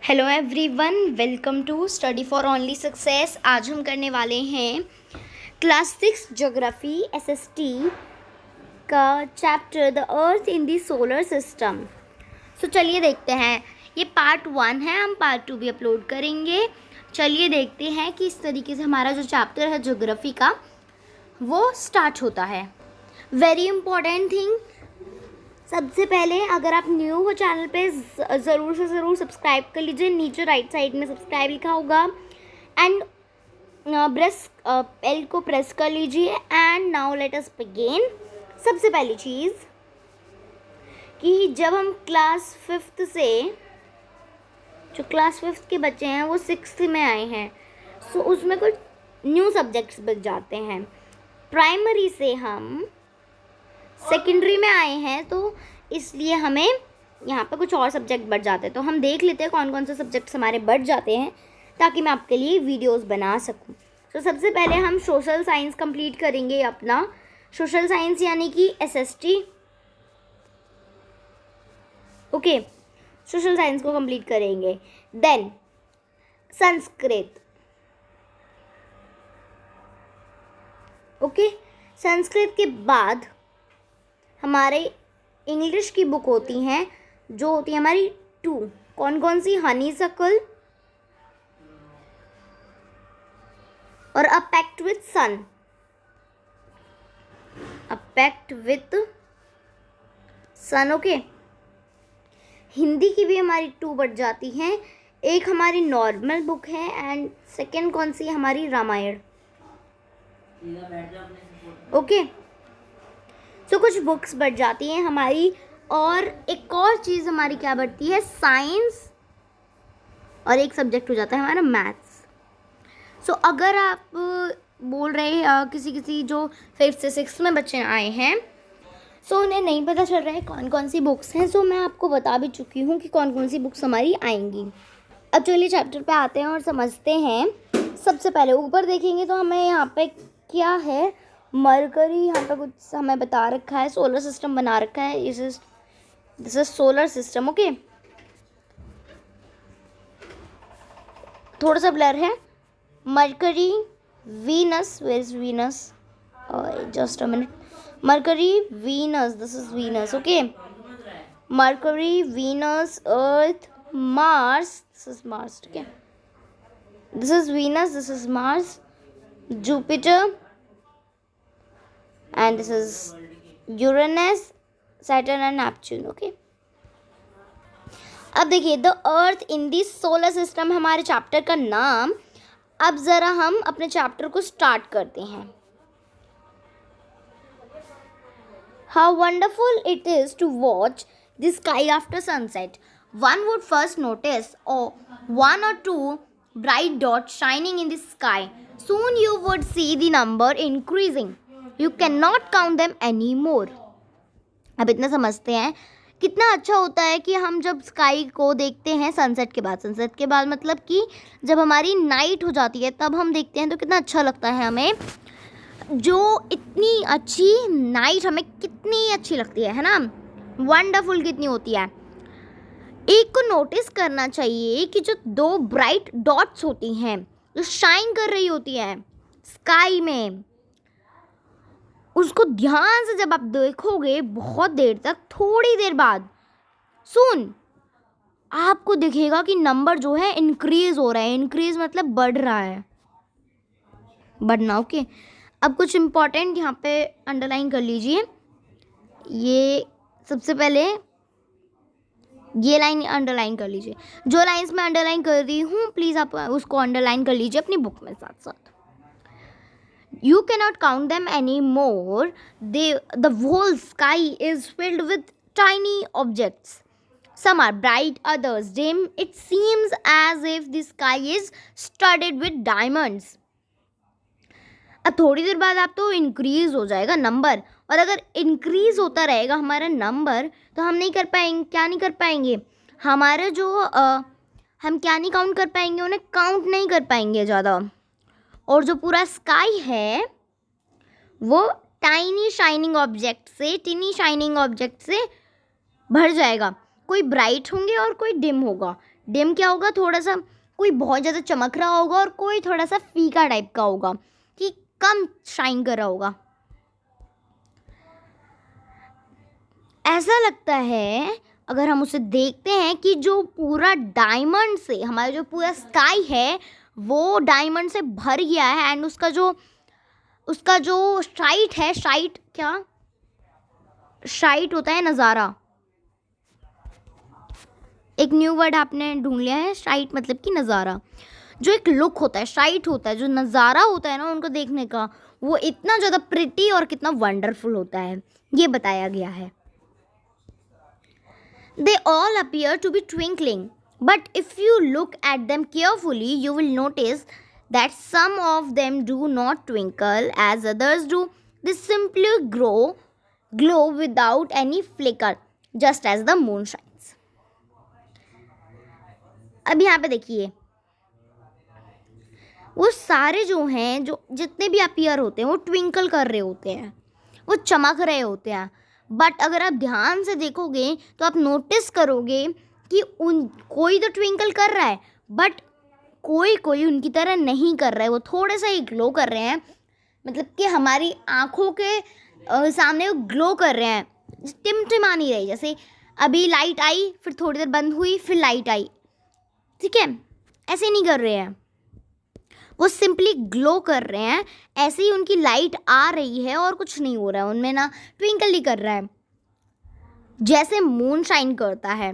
Hello everyone, welcome to study for only success. आज हम करने वाले हैं क्लास 6 ज्योग्राफी एसएसटी का chapter the earth in the solar system. So चलिए देखते हैं। ये पार्ट 1 है, हम पार्ट 2 भी अपलोड करेंगे। चलिए देखते हैं कि इस तरीके से हमारा जो चैप्टर है ज्योग्राफी का वो स्टार्ट होता है। वेरी इंपॉर्टेंट थिंग, सबसे पहले अगर आप न्यू हो चैनल पे ज़रूर से ज़रूर सब्सक्राइब कर लीजिए। नीचे राइट साइड में सब्सक्राइब लिखा होगा एंड बेल को प्रेस कर लीजिए। And now let us begin. सबसे पहली चीज़ कि जब हम क्लास 5th से, जो क्लास 5th के बच्चे हैं वो 6th में आए हैं, सो उसमें कुछ न्यू सब्जेक्ट्स बच जाते हैं। प्राइमरी से हम सेकेंडरी में आए हैं तो इसलिए हमें यहाँ पे कुछ और सब्जेक्ट बढ़ जाते हैं। तो हम देख लेते हैं कौन कौन से सब्जेक्ट्स हमारे बढ़ जाते हैं ताकि मैं आपके लिए वीडियोस बना सकूँ। तो सबसे पहले हम सोशल साइंस कंप्लीट करेंगे अपना। सोशल साइंस यानी कि एसएसटी। ओके, सोशल साइंस को कंप्लीट करेंगे। देन संस्कृत। ओके, संस्कृत के बाद हमारे इंग्लिश की बुक होती हैं, जो होती है हमारी 2। कौन कौन सी? हनीसकल और a pact with sun. A pact with sun. Okay, Hindi की भी हमारी 2 बढ़ जाती हैं। एक हमारी नॉर्मल बुक है एंड सेकंड कौन सी? हमारी रामायण। ओके, तो कुछ बुक्स बढ़ जाती हैं हमारी। और एक और चीज़ हमारी क्या बढ़ती है? साइंस। और एक सब्जेक्ट हो जाता है हमारा मैथ्स। सो अगर आप बोल रहे हैं किसी जो 5th से 6th में बच्चे आए हैं, सो उन्हें नहीं पता चल रहा है कौन कौन सी बुक्स हैं, सो मैं आपको बता भी चुकी हूँ कि कौन कौन सी बुक्स हमारी आएंगी। अब चलिए चैप्टर पे आते हैं और समझते हैं। सबसे पहले ऊपर देखेंगे तो हमें यहाँ पे क्या है? मरकरी यहाँ पे कुछ हमें बता रखा है, सोलर सिस्टम बना रखा है। This is solar system. Okay, थोड़ा सा ब्लर है। Mercury, Venus, where is Venus? Just a minute. Mercury, Venus, this is Venus. Okay, Mercury, Venus, Earth, Mars, this is Mars. ठीक है, this is Venus, this is Mars, Jupiter, and this is Uranus, Saturn and Neptune. Okay, अब देखिए the earth in the solar system हमारे chapter का नाम। अब ज़रा हम अपने चैप्टर को स्टार्ट करते हैं। How wonderful it is to watch the sky after sunset. One would first notice one or two bright dots shining in the sky. Soon you would see the number increasing. You cannot count them anymore. अब इतना समझते हैं कितना अच्छा होता है कि हम जब स्काई को देखते हैं सनसेट के बाद। सनसेट के बाद मतलब कि जब हमारी नाइट हो जाती है तब हम देखते हैं तो कितना अच्छा लगता है हमें। जो इतनी अच्छी नाइट हमें कितनी अच्छी लगती है ना? वंडरफुल कितनी होती है। एक को नोटिस करना चाहिए कि जो 2 ब्राइट डॉट्स होती हैं जो शाइन कर रही होती हैं स्काई में, उसको ध्यान से जब आप देखोगे बहुत देर तक, थोड़ी देर बाद सुन आपको दिखेगा कि नंबर जो है इंक्रीज हो रहा है। इंक्रीज मतलब बढ़ रहा है, बढ़ना। ओके, अब कुछ इम्पॉर्टेंट यहाँ पे अंडरलाइन कर लीजिए। ये सबसे पहले ये लाइन अंडरलाइन कर लीजिए। जो लाइंस मैं अंडरलाइन कर रही हूँ प्लीज़ आप उसको अंडरलाइन कर लीजिए अपनी बुक में साथ साथ। You cannot count them anymore. The whole sky is filled with tiny objects. Some are bright, others dim. It seems as if the sky is studded with diamonds. अब थोड़ी देर बाद आप तो इंक्रीज हो जाएगा नंबर, और अगर इंक्रीज होता रहेगा हमारा नंबर तो हम नहीं कर पाएंगे। क्या नहीं कर पाएंगे? हमारे जो हम क्या नहीं काउंट कर पाएंगे, उन्हें काउंट नहीं कर पाएंगे ज़्यादा। और जो पूरा स्काई है वो टीनी शाइनिंग ऑब्जेक्ट से भर जाएगा। कोई ब्राइट होंगे और कोई डिम होगा। डिम क्या होगा, थोड़ा सा कोई बहुत ज़्यादा चमक रहा होगा और कोई थोड़ा सा फीका टाइप का होगा कि कम शाइन कर रहा होगा। ऐसा लगता है अगर हम उसे देखते हैं कि जो पूरा डायमंड से, हमारा जो पूरा स्काई है वो डायमंड से भर गया है एंड उसका जो शाइट है, शाइट क्या, शाइट होता है नज़ारा। एक न्यू वर्ड आपने ढूंढ लिया है, शाइट मतलब कि नज़ारा। जो एक लुक होता है, शाइट होता है, जो नज़ारा होता है ना उनको देखने का, वो इतना ज़्यादा प्रिटी और कितना वंडरफुल होता है, ये बताया गया है। They all appear to be twinkling, but if you look at them carefully, you will notice that some of them do not twinkle as others do. They simply glow without any flicker, just as the moon shines. अब यहाँ पे देखिए, वो सारे जो हैं, जो जितने भी अपीयर होते हैं वो ट्विंकल कर रहे होते हैं, वो चमक रहे होते हैं। बट अगर आप ध्यान से देखोगे तो आप नोटिस करोगे कि कोई तो ट्विंकल कर रहा है बट कोई उनकी तरह नहीं कर रहा है, वो थोड़े सा ही ग्लो कर रहे हैं, मतलब कि हमारी आँखों के सामने वो ग्लो कर रहे हैं, टिमटिमा नहीं रही। जैसे अभी लाइट आई, फिर थोड़ी देर बंद हुई, फिर लाइट आई, ठीक है, ऐसे नहीं कर रहे हैं, वो सिंपली ग्लो कर रहे हैं। ऐसे ही उनकी लाइट आ रही है और कुछ नहीं हो रहा है उनमें, ना ट्विंकल ही कर रहा है, जैसे मून शाइन करता है।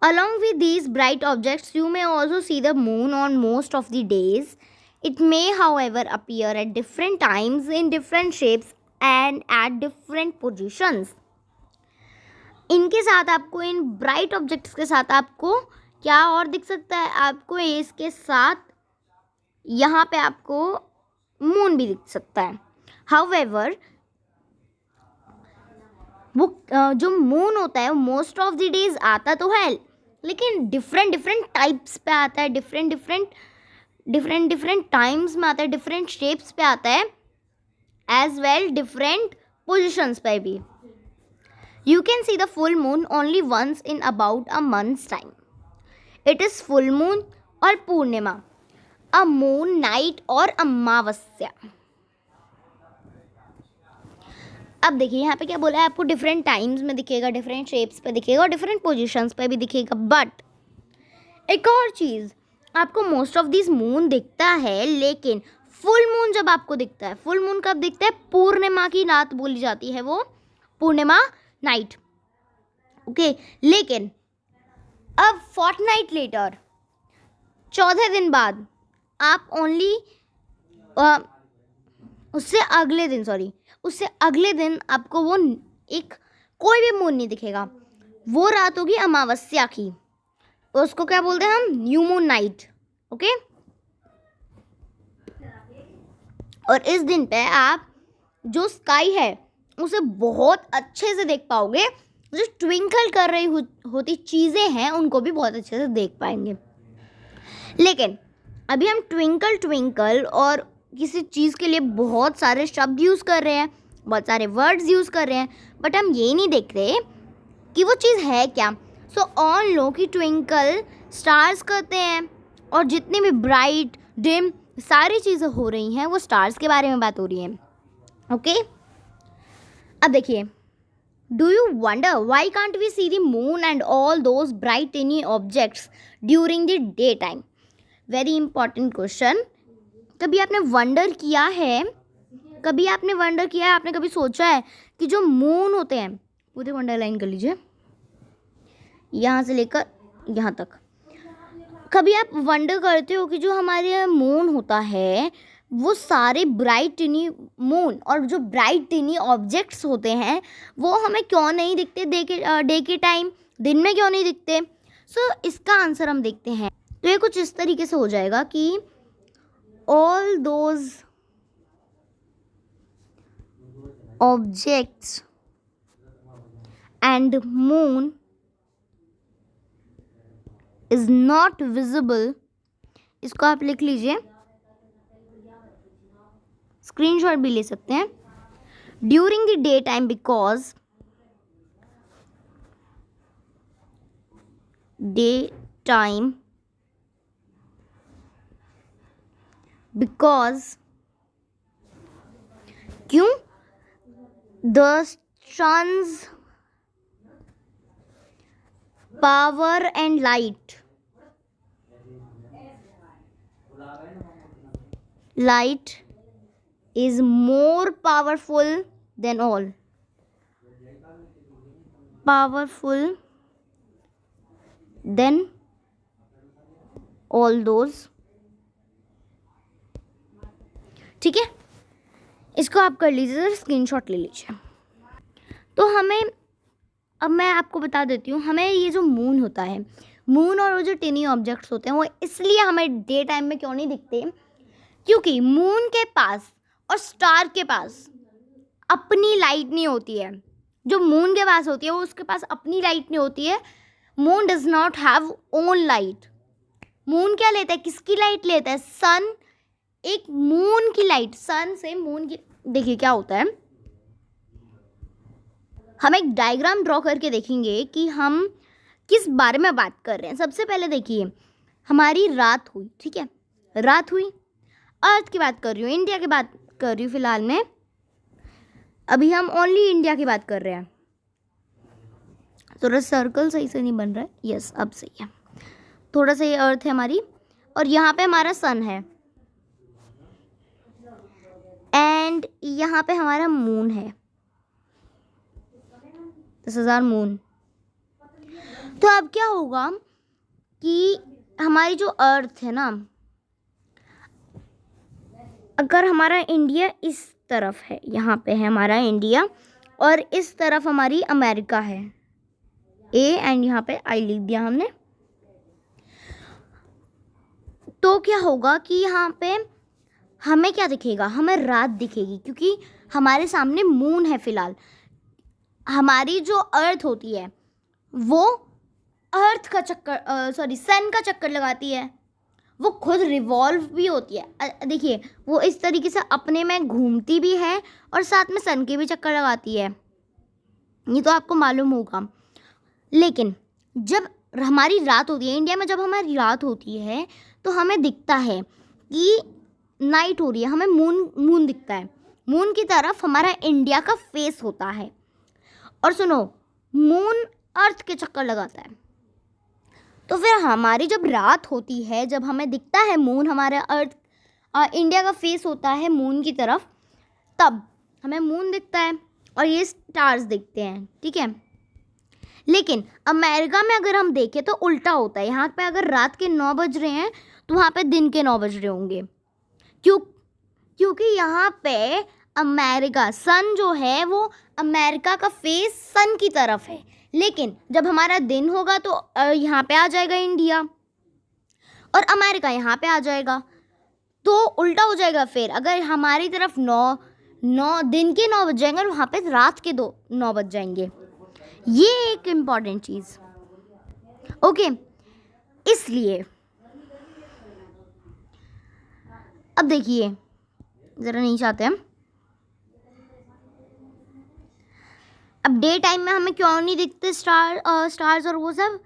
Along with these bright objects, you may also see the moon on most of the days. It may, however, appear at different times in different shapes and at different positions. इनके साथ आपको, इन bright objects के साथ आपको क्या और दिख सकता है, आपको इसके साथ यहाँ पे आपको मून भी दिख सकता है। हाउएवर वो जो मून होता है वो मोस्ट ऑफ द डेज आता तो है, लेकिन डिफरेंट टाइप्स पे आता है, डिफरेंट टाइम्स में आता है, डिफरेंट शेप्स पे आता है, एज वेल डिफरेंट पोजिशंस पे भी। You can see the full moon only once in about a month's time. It is full moon और पूर्णिमा, अ मून नाइट और अमावस्या. अब देखिए यहाँ पे क्या बोला है, आपको डिफरेंट टाइम्स में दिखेगा, डिफरेंट शेप्स पे दिखेगा और डिफरेंट पोजीशंस पे भी दिखेगा. बट एक और चीज़, आपको मोस्ट ऑफ दिस मून दिखता है, लेकिन फुल मून जब आपको दिखता है, फुल मून कब दिखता है, पूर्णिमा की रात बोली जाती है, वो पूर्णिमा नाइट. ओके, लेकिन अब फोर्टनाइट लेटर, 14 दिन बाद आप ओनली उससे अगले दिन आपको वो एक कोई भी मून नहीं दिखेगा. वो रात होगी अमावस्या की, उसको क्या बोलते हैं हम, न्यू मून नाइट. ओके, और इस दिन पे आप जो स्काई है उसे बहुत अच्छे से देख पाओगे, जो ट्विंकल कर रही होती चीज़ें हैं उनको भी बहुत अच्छे से देख पाएंगे. लेकिन अभी हम ट्विंकल और किसी चीज़ के लिए बहुत सारे शब्द यूज़ कर रहे हैं, बहुत सारे वर्ड्स यूज़ कर रहे हैं, बट हम ये नहीं देख रहे कि वो चीज़ है क्या. सो ऑन लो कि ट्विंकल स्टार्स करते हैं, और जितनी भी ब्राइट डिम सारी चीज़ें हो रही हैं वो स्टार्स के बारे में बात हो रही है. ओके, अब देखिए, do you wonder why can't we see the moon and all those bright tiny objects during the day time. Very important question. कभी आपने वंडर किया है, आपने कभी सोचा है कि जो मून होते हैं, पूरे वंडरलाइन कर लीजिए यहाँ से लेकर यहाँ तक, कभी आप वंडर करते हो कि जो हमारे मून होता है वो सारे ब्राइट टिनी मून और जो ब्राइट टिनी ऑब्जेक्ट्स होते हैं वो हमें क्यों नहीं दिखते डे के टाइम, दिन में क्यों नहीं दिखते. सो इसका आंसर हम देखते हैं. तो ये कुछ इस तरीके से हो जाएगा कि all those objects and moon is not visible. इसको आप लिख लीजिए, स्क्रीनशॉट भी ले सकते हैं. During the day time because day time because क्यों the sun's power and light is more powerful than all those. ठीक है, इसको आप कर लीजिए, स्क्रीनशॉट ले लीजिए। तो हमें, अब मैं आपको बता देती हूँ, हमें ये जो मून होता है, मून और वो जो टिनी ऑब्जेक्ट्स होते हैं वो इसलिए हमें डे टाइम में क्यों नहीं दिखते, क्योंकि मून के पास और स्टार के पास अपनी लाइट नहीं होती है। जो मून के पास होती है वो उसके पास अपनी लाइट नहीं होती है। Moon does not have own light. Moon क्या लेता है, किसकी लाइट लेता है, सन, एक मून की लाइट, सन से मून की। देखिए क्या होता है, हम एक डायग्राम ड्रॉ करके देखेंगे कि हम किस बारे में बात कर रहे हैं। सबसे पहले देखिए, हमारी रात हुई, ठीक है, रात हुई, अर्थ की बात कर रही हूँ, इंडिया की बात कर रही हूँ फिलहाल में, अभी हम ओनली इंडिया की बात कर रहे हैं। थोड़ा सर्कल सही से नहीं बन रहा है, यस अब सही है। थोड़ा सा ये अर्थ है हमारी और यहाँ पे हमारा सन है एंड यहाँ पे हमारा मून है, दिस इज आवर मून। तो अब क्या होगा कि हमारी जो अर्थ है ना, अगर हमारा इंडिया इस तरफ है, यहाँ पे है हमारा इंडिया और इस तरफ हमारी अमेरिका है, ए एंड यहाँ पे आई लिख दिया हमने, तो क्या होगा कि यहाँ पे हमें क्या दिखेगा, हमें रात दिखेगी, क्योंकि हमारे सामने मून है फिलहाल। हमारी जो अर्थ होती है वो अर्थ का चक्कर सन का चक्कर लगाती है, वो खुद रिवॉल्व भी होती है। देखिए वो इस तरीके से अपने में घूमती भी है और साथ में सन के भी चक्कर लगाती है, ये तो आपको मालूम होगा। लेकिन जब हमारी रात होती है, इंडिया में जब हमारी रात होती है तो हमें दिखता है कि नाइट हो रही है, हमें मून दिखता है, मून की तरफ हमारा इंडिया का फेस होता है। और सुनो, मून अर्थ के चक्कर लगाता है, तो फिर हमारी जब रात होती है, जब हमें दिखता है मून, हमारा अर्थ इंडिया का फेस होता है मून की तरफ, तब हमें मून दिखता है और ये स्टार्स दिखते हैं, ठीक है। लेकिन अमेरिका में अगर हम देखें तो उल्टा होता है, यहाँ पे अगर रात के 9 बज रहे हैं तो वहाँ पे दिन के 9 बज रहे होंगे, क्योंकि यहाँ पे अमेरिका, सन जो है वो अमेरिका का फेस सन की तरफ है। लेकिन जब हमारा दिन होगा तो यहाँ पे आ जाएगा इंडिया और अमेरिका यहाँ पे आ जाएगा, तो उल्टा हो जाएगा। फिर अगर हमारी तरफ 9 दिन के 9 बज जाएंगे और वहाँ पे रात के 9 बज जाएंगे, ये एक इम्पॉर्टेंट चीज़, ओके। इसलिए अब देखिए ज़रा नीचे आते हैं, अब डे टाइम में हमें क्यों नहीं दिखते स्टार्स और वो सब,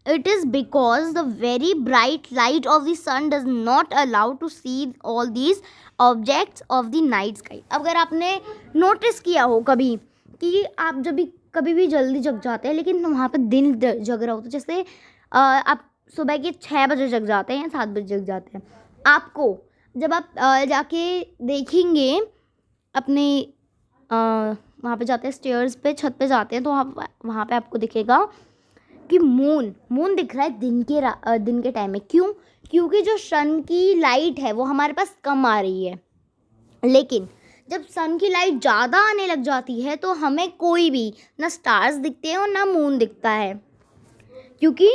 it is because the very bright light of the sun does not allow to see all these objects of the night sky. अगर आपने नोटिस किया हो कभी कि आप जब भी कभी भी जल्दी जग जाते हैं लेकिन वहाँ पे दिन जग रहा होता है, जैसे आप सुबह के 6 बजे जग जाते हैं या 7 बजे जग जाते हैं, आपको जब आप जाके देखेंगे अपने वहाँ पे जाते हैं, स्टेयर्स पे, छत पे जाते हैं, तो वहाँ पे आपको दिखेगा कि मून दिख रहा है दिन के टाइम में। क्यों? क्योंकि जो सन की लाइट है वो हमारे पास कम आ रही है। लेकिन जब सन की लाइट ज़्यादा आने लग जाती है तो हमें कोई भी ना स्टार्स दिखते हैं और ना मून दिखता है, क्योंकि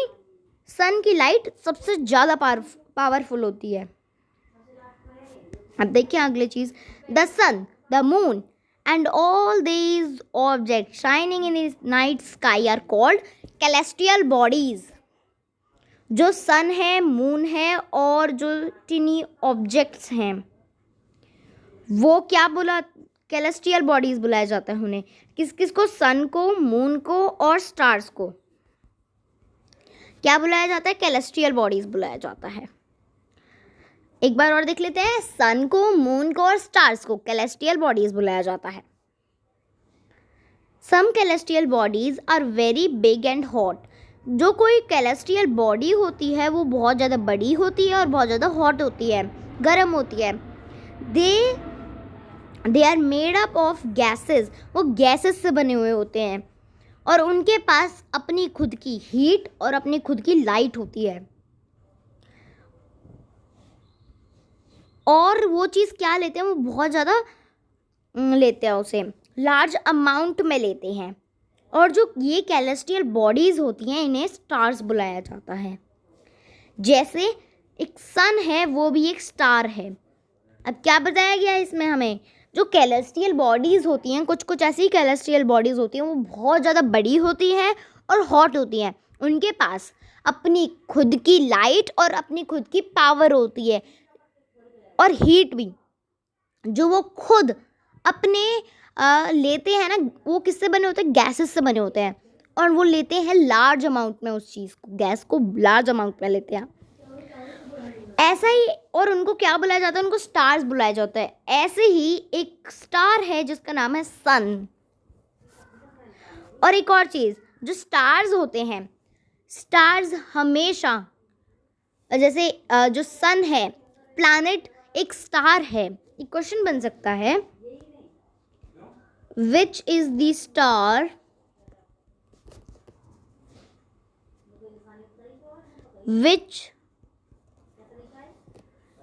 सन की लाइट सबसे ज़्यादा पावरफुल होती है। अब देखिए अगली चीज़, the sun, the moon and all these objects shining in the night sky are called celestial bodies। जो सन है, मून है और जो टिनी ऑब्जेक्ट्स हैं वो क्या बोला, कैलेस्टियल बॉडीज बुलाया जाता है उन्हें। किस किस को, सन को, मून को और स्टार्स को। क्या बुलाया जाता है? कैलेस्ट्रियल बॉडीज बुलाया जाता है। एक बार और देख लेते हैं, सन को, मून को और स्टार्स को कैलेस्ट्रियल बॉडीज बुलाया जाता है। Some celestial bodies are very big and hot. जो कोई कैलेस्ट्रियल बॉडी होती है वो बहुत ज़्यादा बड़ी होती है और बहुत ज़्यादा हॉट होती है, गर्म होती है। They are made up of gases. वो गैसेस से बने हुए होते हैं और उनके पास अपनी खुद की हीट और अपनी खुद की लाइट होती है। और वो चीज़ क्या लेते हैं, वो बहुत ज़्यादा लेते हैं, उसे लार्ज अमाउंट में लेते हैं। और जो ये कैलेस्ट्रियल बॉडीज़ होती हैं इन्हें स्टार्स बुलाया जाता है। जैसे एक सन है वो भी एक स्टार है। अब क्या बताया गया है इसमें हमें, जो कैलेस्ट्रियल बॉडीज़ होती हैं, कुछ कुछ ऐसी कैलेस्ट्रियल बॉडीज़ होती हैं वो बहुत ज़्यादा बड़ी होती हैं और हॉट होती हैं। उनके पास अपनी खुद की लाइट और अपनी खुद की पावर होती है और हीट भी, जो वो खुद अपने लेते हैं ना। वो किससे बने होते हैं? गैसेस से बने होते हैं और वो लेते हैं लार्ज अमाउंट में, उस चीज़ को, गैस को लार्ज अमाउंट में लेते हैं। ऐसा ही, और उनको क्या बुलाया जाता है? उनको स्टार्स बुलाया जाता है। ऐसे ही एक स्टार है जिसका नाम है सन। और एक और चीज़, जो स्टार्स होते हैं, स्टार्स हमेशा, जैसे जो सन है, प्लैनेट एक स्टार है। एक क्वेश्चन बन सकता है, which is the star which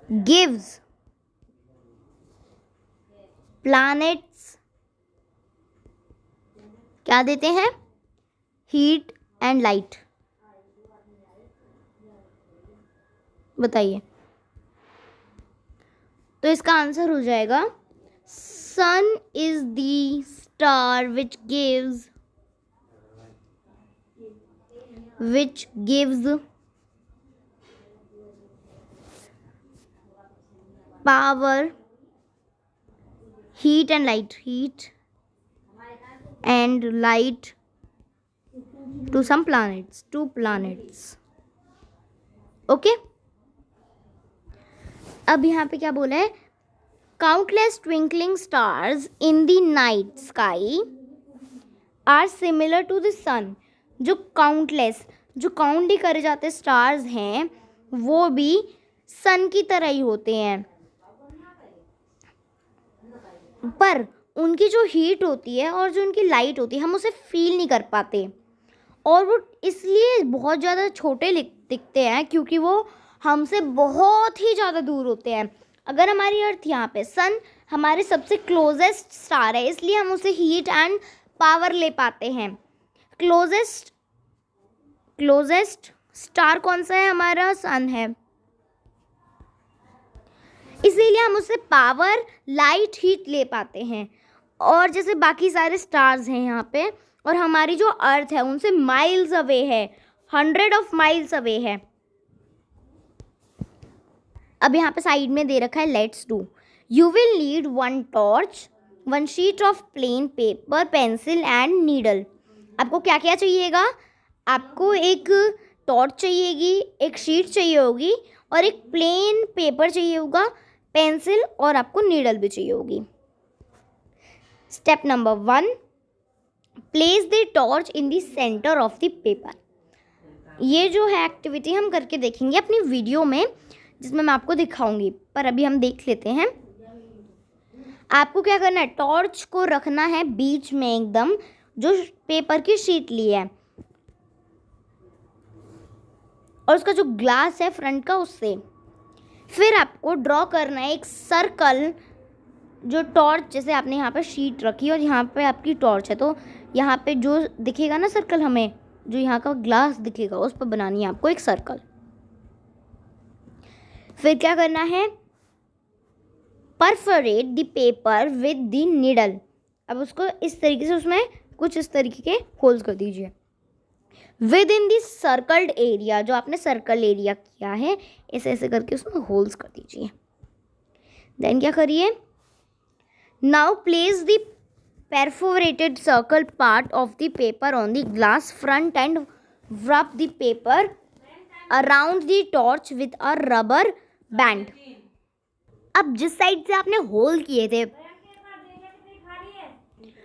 gives planets क्या देते हैं? Heat and light. बताइए। तो इसका आंसर हो जाएगा, sun is the star which gives power, heat and light to some planets, okay? अब यहाँ पे क्या बोला है? Countless twinkling stars in the night sky are similar to the sun. जो काउंटलेस, जो काउंट ही करे जाते स्टार्स हैं वो भी सन की तरह ही होते हैं, पर उनकी जो हीट होती है और जो उनकी लाइट होती है हम उसे फील नहीं कर पाते। और वो इसलिए बहुत ज़्यादा छोटे दिखते हैं क्योंकि वो हमसे बहुत ही ज़्यादा दूर होते हैं। अगर हमारी अर्थ यहाँ पे, सन हमारे सबसे क्लोजेस्ट स्टार है, इसलिए हम उसे हीट एंड पावर ले पाते हैं। क्लोजेस्ट स्टार कौन सा है? हमारा सन है, इसीलिए हम उससे पावर, लाइट, हीट ले पाते हैं। और जैसे बाकी सारे स्टार्स हैं यहाँ पे, और हमारी जो अर्थ है उनसे माइल्स अवे है, 100 ऑफ माइल्स अवे है। अब यहाँ पे साइड में दे रखा है, let's do. You will need 1 torch, 1 sheet of plain paper, pencil and needle. आपको क्या क्या चाहिएगा? आपको एक टॉर्च चाहिएगी, एक शीट चाहिए होगी और एक प्लेन पेपर चाहिए होगा, पेंसिल, और आपको नीडल भी चाहिए होगी। Step number 1, place the torch in the centre of the paper. ये जो है एक्टिविटी हम करके देखेंगे अपनी वीडियो में, जिसमें मैं आपको दिखाऊंगी, पर अभी हम देख लेते हैं। आपको क्या करना है? टॉर्च को रखना है बीच में एकदम, जो पेपर की शीट ली है, और उसका जो ग्लास है फ्रंट का, उससे फिर आपको ड्रॉ करना है एक सर्कल। जो टॉर्च, जैसे आपने यहाँ पे शीट रखी और यहाँ पे आपकी टॉर्च है, तो यहाँ पे जो दिखेगा ना सर्कल, हमें जो यहाँ का ग्लास दिखेगा उस पर बनानी है आपको एक सर्कल। फिर क्या करना है? Perforate the paper with the needle. अब उसको इस तरीके से, उसमें कुछ इस तरीके के होल्स कर दीजिए with in the circled area. जो आपने सर्कल एरिया किया है, ऐसे ऐसे करके उसमें होल्स कर दीजिए। देन क्या करिए? Now place the perforated circle part of the paper on the glass front and wrap the paper around the torch with a rubber band. अब जिस साइड से आपने होल किए थे,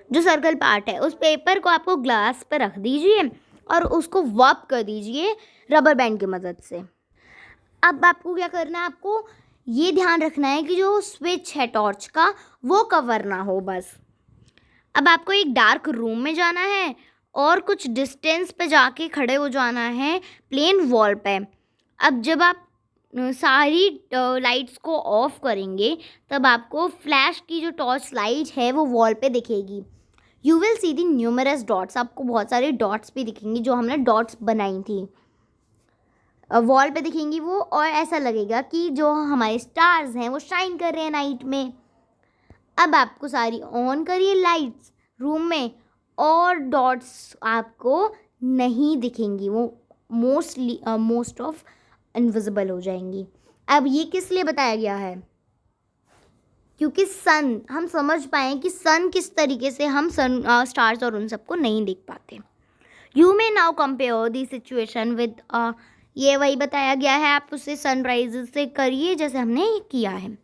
जो सर्कल पार्ट है, उस पेपर को आपको ग्लास पर रख दीजिए और उसको वार्प कर दीजिए रबर बैंड की मदद से। अब आपको क्या करना है, आपको ये ध्यान रखना है कि जो स्विच है टॉर्च का वो कवर ना हो बस। अब आपको एक डार्क रूम में जाना है और कुछ डिस्टेंस पे जाके खड़े हो जाना है प्लेन वॉल पे। अब जब आप सारी लाइट्स को ऑफ करेंगे तब आपको फ्लैश की जो टॉर्च लाइट है वो वॉल पे दिखेगी। You will see the numerous dots, आपको बहुत सारे डॉट्स भी दिखेंगी जो हमने डॉट्स बनाई थी वॉल पे दिखेंगी वो, और ऐसा लगेगा कि जो हमारे स्टार्स हैं वो शाइन कर रहे हैं नाइट में। अब आपको सारी ऑन करिए लाइट्स रूम में और डॉट्स आपको नहीं दिखेंगी, वो मोस्ट ऑफ इनविजिबल हो जाएंगी। अब ये किस लिए बताया गया है, क्योंकि सन हम समझ पाए कि सन किस तरीके से हम सन स्टार्स और उन सबको नहीं देख पाते। You may now compare the situation with, ये वही बताया गया है, आप उसे सनराइज से करिए जैसे हमने किया है।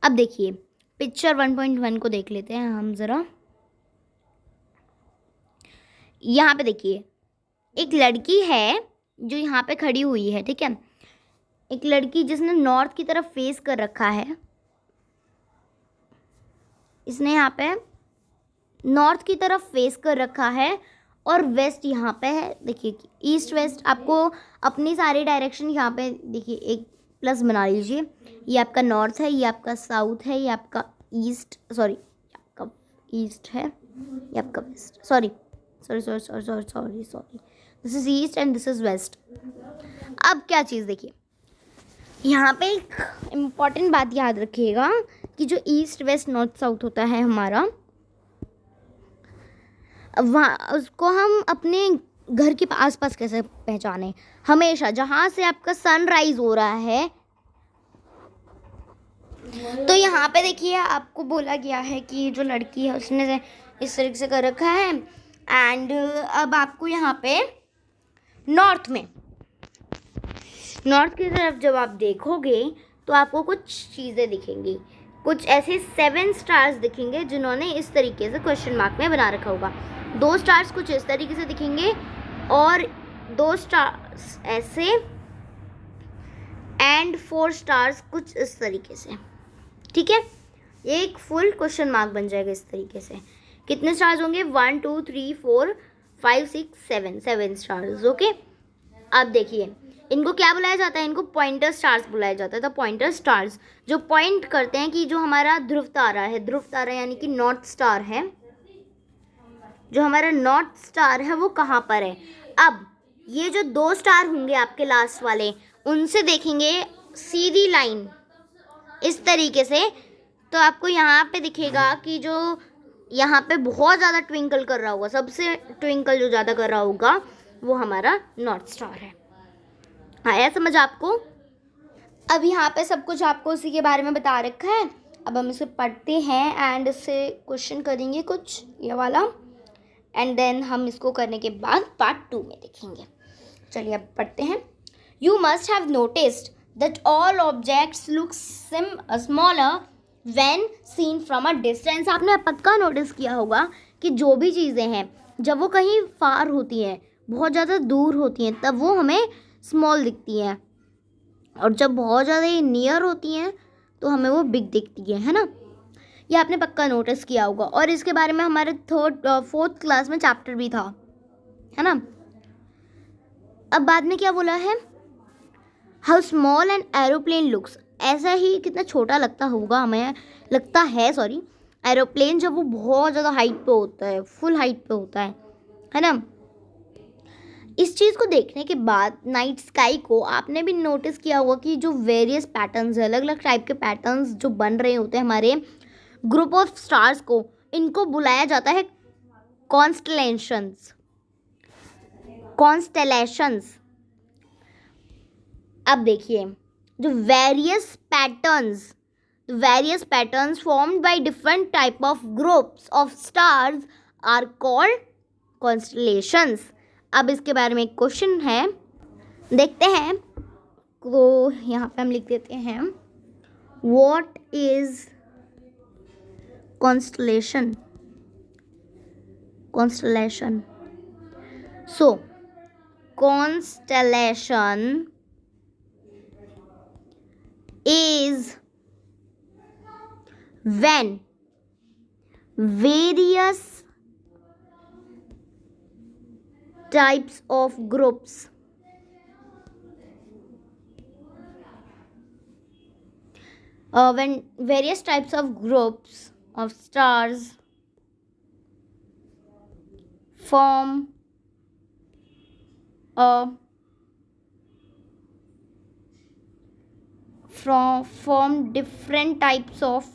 अब देखिए पिक्चर 1.1 को देख लेते हैं हम ज़रा। यहाँ पे देखिए एक लड़की है जो यहाँ पे खड़ी हुई है, ठीक है। एक लड़की जिसने नॉर्थ की तरफ फेस कर रखा है, इसने यहाँ पे नॉर्थ की तरफ फेस कर रखा है और वेस्ट यहाँ पे है। देखिए ईस्ट वेस्ट आपको अपनी सारी डायरेक्शन यहाँ पे देखिए एक प्लस बना लीजिए। ये आपका नॉर्थ है, ये आपका साउथ है, ये आपका ईस्ट, सॉरी आपका ईस्ट है, ये आपका west, sorry this is east and this is west. अब क्या चीज़ देखिए, यहाँ पे एक इम्पॉर्टेंट बात याद रखिएगा कि जो ईस्ट वेस्ट नॉर्थ साउथ होता है हमारा, वहाँ उसको हम अपने घर के आसपास कैसे पहचाने, हमेशा जहाँ से आपका सनराइज हो रहा है। तो यहाँ पे देखिए आपको बोला गया है कि जो लड़की है उसने इस तरीके से कर रखा है एंड अब आपको यहाँ पे नॉर्थ की तरफ जब आप देखोगे तो आपको कुछ चीज़ें दिखेंगी, कुछ ऐसे 7 स्टार्स दिखेंगे जिन्होंने इस तरीके से क्वेश्चन मार्क में बना रखा होगा। 2 स्टार्स कुछ इस तरीके से दिखेंगे और 2 स्टार्स ऐसे एंड 4 स्टार्स कुछ इस तरीके से, ठीक है। एक फुल क्वेश्चन मार्क बन जाएगा इस तरीके से। कितने स्टार्स होंगे, 1 2 3 4 5 6 7 स्टार्स, ओके। अब देखिए इनको क्या बुलाया जाता है, इनको पॉइंटर स्टार्स बुलाया जाता है। तो पॉइंटर स्टार्स जो पॉइंट करते हैं कि जो हमारा ध्रुव तारा यानी कि नॉर्थ स्टार है, जो हमारा नॉर्थ स्टार है वो कहाँ पर है। अब ये जो 2 स्टार होंगे आपके लास्ट वाले, उनसे देखेंगे सीधी लाइन इस तरीके से, तो आपको यहाँ पे दिखेगा कि जो यहाँ पे बहुत ज़्यादा ट्विंकल कर रहा होगा, सबसे ट्विंकल जो ज़्यादा कर रहा होगा वो हमारा नॉर्थ स्टार है। आया समझ आपको। अब यहाँ पे सब कुछ आपको उसी के बारे में बता रखा है। अब हम इसे पढ़ते हैं एंड इससे क्वेश्चन करेंगे कुछ ये वाला, एंड देन हम इसको करने के बाद पार्ट 2 में देखेंगे। चलिए अब पढ़ते हैं। You must have noticed that all objects look smaller when seen from a distance. आपने पक्का नोटिस किया होगा कि जो भी चीज़ें हैं जब वो कहीं फार होती हैं, बहुत ज़्यादा दूर होती हैं, तब वो हमें स्मॉल दिखती हैं, और जब बहुत ज़्यादा नियर होती हैं तो हमें वो बिग दिखती है ना। ये आपने पक्का नोटिस किया होगा और इसके बारे में हमारे 4th क्लास में चैप्टर भी था, है ना। अब बाद में क्या बोला है, how small an aeroplane looks. ऐसा ही कितना छोटा लगता होगा हमें, लगता है सॉरी, एरोप्लेन जब वो बहुत ज़्यादा हाइट पे होता है, फुल हाइट पे होता है ना। इस चीज़ को देखने के बाद नाइट स्काई को आपने भी नोटिस किया होगा कि जो वेरियस पैटर्न्स है, अलग अलग टाइप के पैटर्न्स जो बन रहे होते हैं हमारे ग्रुप ऑफ स्टार्स को, इनको बुलाया जाता है कॉन्स्टेलेशंस। अब देखिए जो various patterns formed by different type of groups of stars are called constellations. अब इसके बारे में एक क्वेश्चन है देखते हैं, तो यहाँ पे हम लिख देते हैं what is constellation. So constellation is when various types of groups of stars form different types of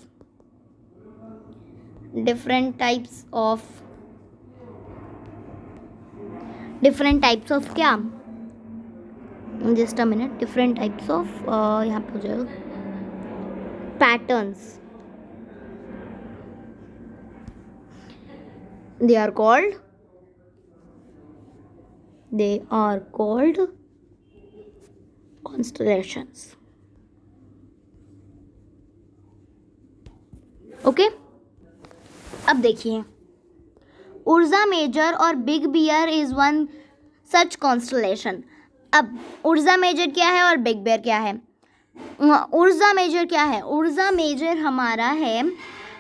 क्या, just a minute, different types of, यहाँ पे हो जाएगा patterns. they are called constellations. Okay. अब देखिए, उर्जा मेजर और Big Bear is one such constellation. अब Ursa major क्या है और बिग बियर क्या है? उर्जा मेजर क्या है? उर्जा मेजर हमारा है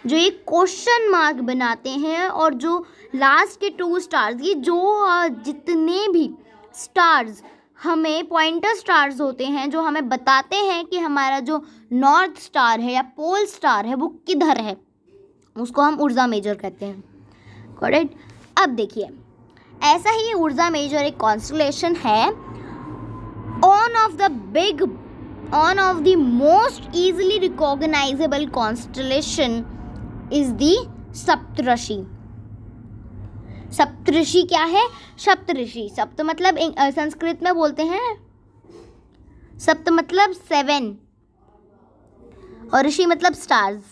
जो एक क्वेश्चन मार्क बनाते हैं, और जो लास्ट के 2 स्टार्स, ये जो जितने भी स्टार्स हमें पॉइंटर स्टार्स होते हैं जो हमें बताते हैं कि हमारा जो नॉर्थ स्टार है या पोल स्टार है वो किधर है, उसको हम उर्जा मेजर कहते हैं. करेक्ट. अब देखिए, ऐसा ही उर्जा मेजर एक कॉन्स्टलेशन है. On of the most easily recognisable constellation is the Saptarishi. Saptarishi क्या है? सप्तऋषि, सप्त मतलब संस्कृत में बोलते हैं, सप्त मतलब 7 और ऋषि मतलब स्टार्स.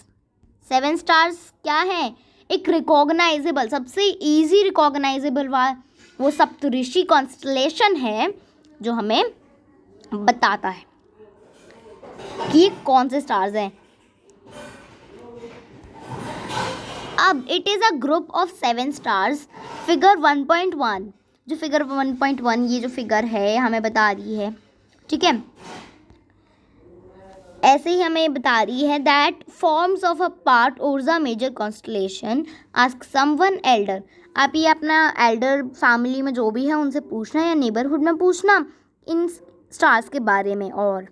7 स्टार्स क्या है? एक रिकॉग्नाइजेबल, सबसे इजी रिकॉग्नाइजेबल वो सप्तऋषि कॉन्स्टलेशन है जो हमें बताता है कि कौन से स्टार्स हैं. अब it is a group of 7 stars. Figure 1.1, जो फिगर 1.1 ये जो फिगर है हमें बता रही है, ठीक है, ऐसे ही हमें बता रही है that forms of a part Ursa Major constellation. Ask someone elder. आप ये अपना एल्डर फैमिली में जो भी है उनसे पूछना या नेबरहुड में पूछना इन स्टार्स के बारे में और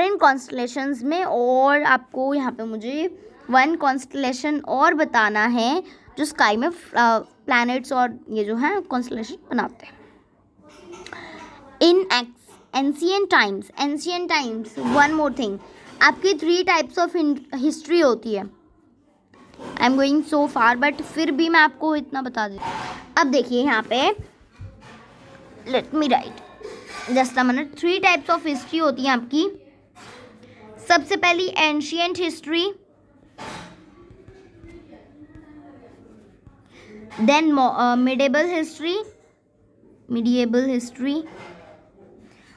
इन कॉन्स्टलेशंस में. और आपको यहाँ पे मुझे 1 कॉन्स्टलेशन और बताना है जो स्काई में प्लैनेट्स और ये जो है कॉन्स्टलेशन बनाते हैं. इन ancient times, one more thing, आपकी 3 टाइप्स ऑफ हिस्ट्री होती है. I am going so far, but फिर भी मैं आपको इतना बता देती हूँ. अब देखिए यहाँ पे, let me right just a minute. 3 types of history होती है आपकी. सबसे पहली एंशिएंट हिस्ट्री, देन मिडिएबल हिस्ट्री,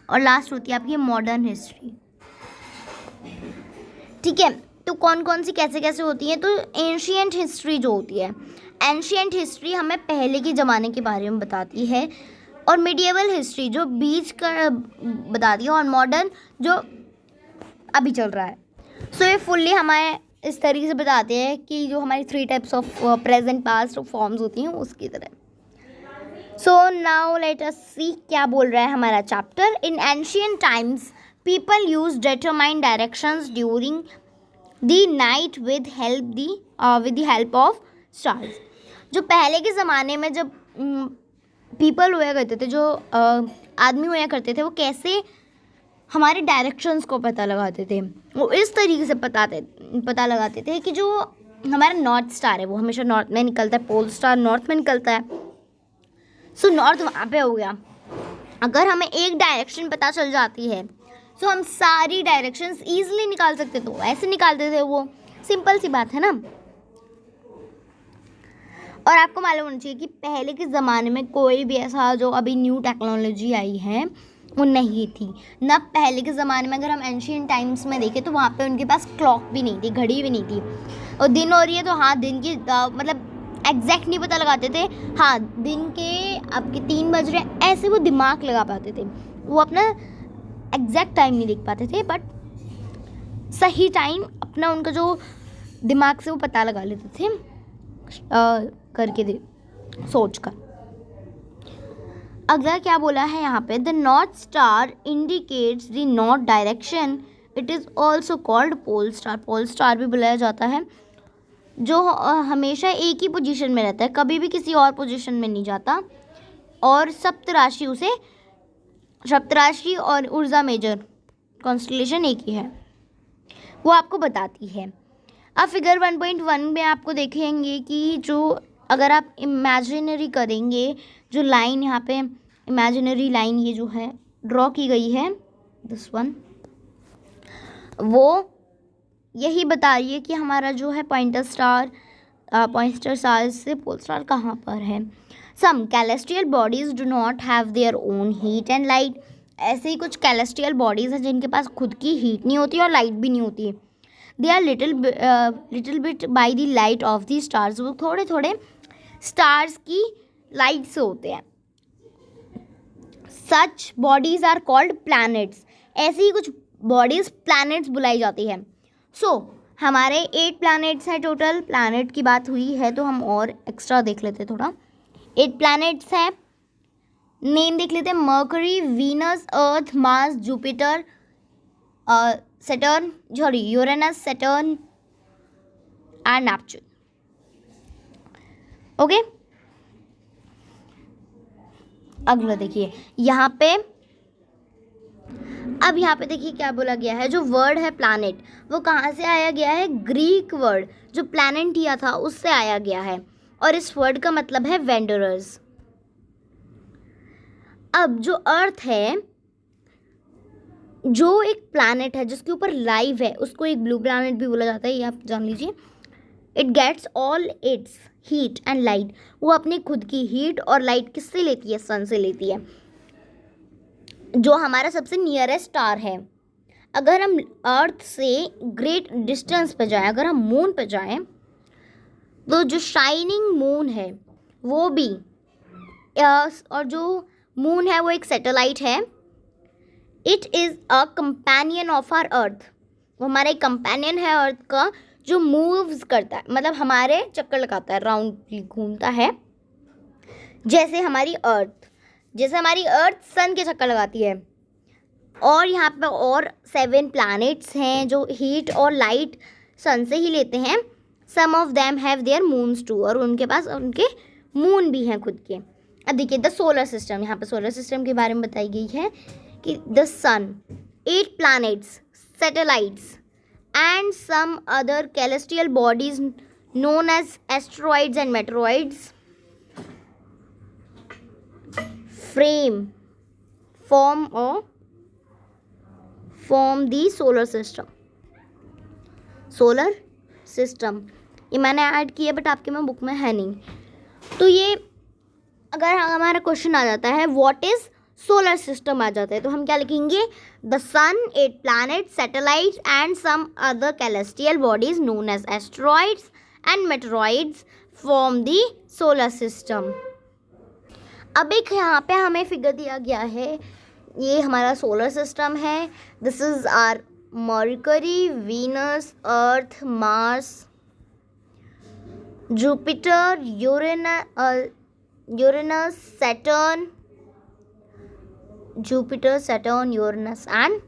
और लास्ट होती है आपकी मॉडर्न हिस्ट्री. ठीक है, तो कौन कौन सी कैसे कैसे होती है? तो एंशिएंट हिस्ट्री जो होती है, एंशिएंट हिस्ट्री हमें पहले के ज़माने के बारे में बताती है, और मिडिएबल हिस्ट्री जो बीच का बताती है, और मॉडर्न जो अभी चल रहा है. सो ये फुल्ली हमें इस तरीके से बताते हैं कि जो हमारी 3 types of present past forms होती हैं उसकी तरह. सो नाउ लेट अस सी क्या बोल रहा है हमारा chapter. In ancient times people use determine directions during the night with the help of stars. जो पहले के ज़माने में जब पीपल हुआ करते थे, जो आदमी हुआ करते थे, वो कैसे हमारे डायरेक्शंस को पता लगाते थे. वो इस तरीके से पता लगाते थे कि जो हमारा नॉर्थ स्टार है वो हमेशा नॉर्थ में निकलता है, पोल स्टार नॉर्थ में निकलता है. सो नॉर्थ वहाँ पे हो गया. अगर हमें एक डायरेक्शन पता चल जाती है तो हम सारी डायरेक्शंस ईजिली निकाल सकते. तो ऐसे निकालते थे वो, सिंपल सी बात है ना. और आपको मालूम होना चाहिए कि पहले के ज़माने में कोई भी ऐसा जो अभी न्यू टेक्नोलॉजी आई है वो नहीं थी ना। पहले के ज़माने में अगर हम एंशियंट टाइम्स में देखें तो वहाँ पे उनके पास क्लॉक भी नहीं थी, घड़ी भी नहीं थी। और दिन हो रही है तो हाँ दिन की मतलब एग्जैक्ट नहीं पता लगाते थे, हाँ दिन के आपके 3 बज रहे, ऐसे वो दिमाग लगा पाते थे। वो अपना एग्जैक्ट टाइम नहीं देख पाते थे, बट सही टाइम अपना उनका जो दिमाग से वो पता लगा लेते थे करके दे सोच कर। अगला क्या बोला है यहाँ पे, the north star indicates the north direction, it is also called pole star. Pole star भी बुलाया जाता है, जो हमेशा एक ही पोजीशन में रहता है, कभी भी किसी और पोजीशन में नहीं जाता। और सप्तराशि और उर्जा मेजर कॉन्स्टलेशन एक ही है, वो आपको बताती है। अब फिगर 1.1 में आपको देखेंगे कि जो अगर आप इमेजिनरी करेंगे, जो लाइन यहाँ पे इमेजिनरी लाइन ये जो है ड्रॉ की गई है, दिस वन, वो यही बता रही है कि हमारा जो है पॉइंटर स्टार से पोल स्टार कहाँ पर है। Some celestial bodies do not have their own heat and light. ऐसे ही कुछ कैलेस्ट्रियल बॉडीज़ हैं जिनके पास खुद की हीट नहीं होती और लाइट भी नहीं होती। They are little bit by the light of the stars. वो थोड़े थोड़े स्टार्स की लाइट से होते हैं। Such bodies are called planets. ऐसी ही कुछ बॉडीज प्लैनेट्स बुलाई जाती है। सो हमारे 8 प्लैनेट्स हैं टोटल। प्लैनेट की बात हुई है तो हम और एक्स्ट्रा देख लेते थोड़ा। 8 प्लैनेट्स हैं, नेम देख लेते हैं। Mercury, Venus, Earth, Mars, Jupiter, Uranus, Saturn and Neptune. Okay, अगला देखिए यहाँ पे। अब यहाँ पे देखिए क्या बोला गया है, जो वर्ड है प्लैनेट वो कहाँ से आया गया है, ग्रीक वर्ड जो प्लैनेटिया था उससे आया गया है, और इस वर्ड का मतलब है वेंडरर्स। अब जो अर्थ है, जो एक प्लैनेट है जिसके ऊपर लाइव है, उसको एक ब्लू प्लैनेट भी बोला जाता है, ये आप जान लीजिए। It gets all its heat and light. वो अपनी खुद की हीट और लाइट किससे लेती है, सन से लेती है, जो हमारा सबसे नियरेस्ट स्टार है। अगर हम अर्थ से ग्रेट डिस्टेंस पे जाएं, अगर हम मून पे जाएं, तो जो शाइनिंग मून है वो भी और जो मून है वो एक सैटेलाइट है। It is a companion of our Earth. वो हमारा एक कंपेनियन है अर्थ का, जो मूव्स करता है, मतलब हमारे चक्कर लगाता है, राउंड घूमता है, जैसे हमारी अर्थ सन के चक्कर लगाती है। और यहाँ पे और 7 प्लैनेट्स हैं जो हीट और लाइट सन से ही लेते हैं। Some of them have their moons too, और उनके पास उनके मून भी हैं खुद के। अब देखिए द सोलर सिस्टम, यहाँ पे सोलर सिस्टम के बारे में बताई गई है कि the sun, 8 planets, satellites and some other celestial bodies known as asteroids and meteoroids form the solar system। ये मैंने ऐड किया बट आपके में बुक में है नहीं। तो ये अगर हमारा क्वेश्चन आ जाता है व्हाट इज सोलर सिस्टम आ जाता है, तो हम क्या लिखेंगे, the sun, 8 planets, satellites and some other celestial bodies known as asteroids and meteoroids form the solar system. अब एक यहाँ पे हमें फिगर दिया गया है, ये हमारा सोलर सिस्टम है। This is our Mercury, Venus, Earth, Mars, Jupiter, Uranus, Saturn, Uranus, and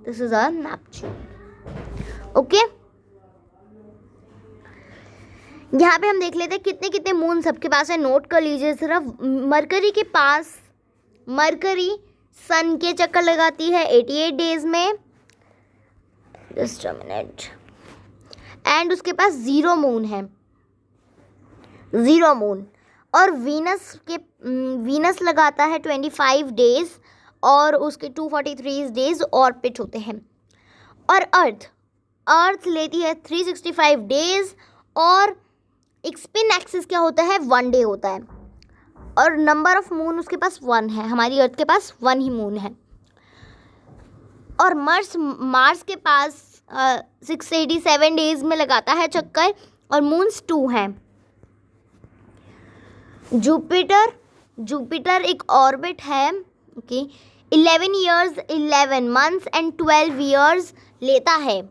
this is our Neptune. ओके, यहाँ पे हम देख लेते हैं कितने कितने मून सबके पास है। नोट कर लीजिए सिर्फ मरकरी के पास, मरकरी सन के चक्कर लगाती है 88 डेज में, जस्ट अ मिनट, एंड उसके पास 0 मून है, 0 मून। और वीनस लगाता है 25 डेज, और उसके 243 डेज ऑर्बिट होते हैं। और अर्थ लेती है 365 डेज और एक स्पिन एक्सिस क्या होता है, 1 डे होता है, और नंबर ऑफ मून उसके पास 1 है, हमारी अर्थ के पास 1 ही मून है। और मार्स के पास 687 डेज में लगाता है चक्कर, और मून्स 2 हैं। जुपिटर एक ऑर्बिट है, okay, 11 years 11 months and 12 years लेता है,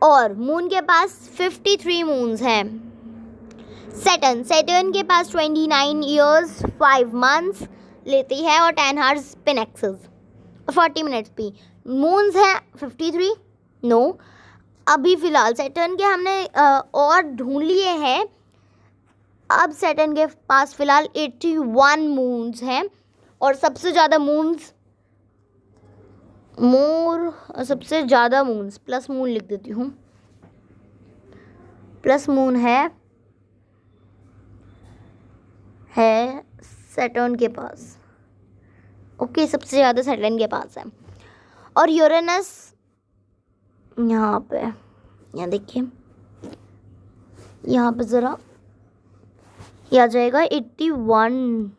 और मून के पास 53 मून्स हैं। सैटर्न के पास 29 ईयर्स 5 मंथ्स लेती है और 10 आवर्स स्पिन एक्सिस, 40 मिनट्स भी। मून्स हैं 53, नो, अभी फ़िलहाल सैटर्न के हमने और ढूंढ लिए हैं। अब सैटर्न के पास फ़िलहाल 81 मून्स हैं, और सबसे ज़्यादा मून्स प्लस मून लिख देती हूँ, प्लस मून है सैटर्न के पास, ओके, सबसे ज़्यादा सैटर्न के पास है। और यूरेनस यहाँ देखिए, यहाँ पे ज़रा ये आ जाएगा 81,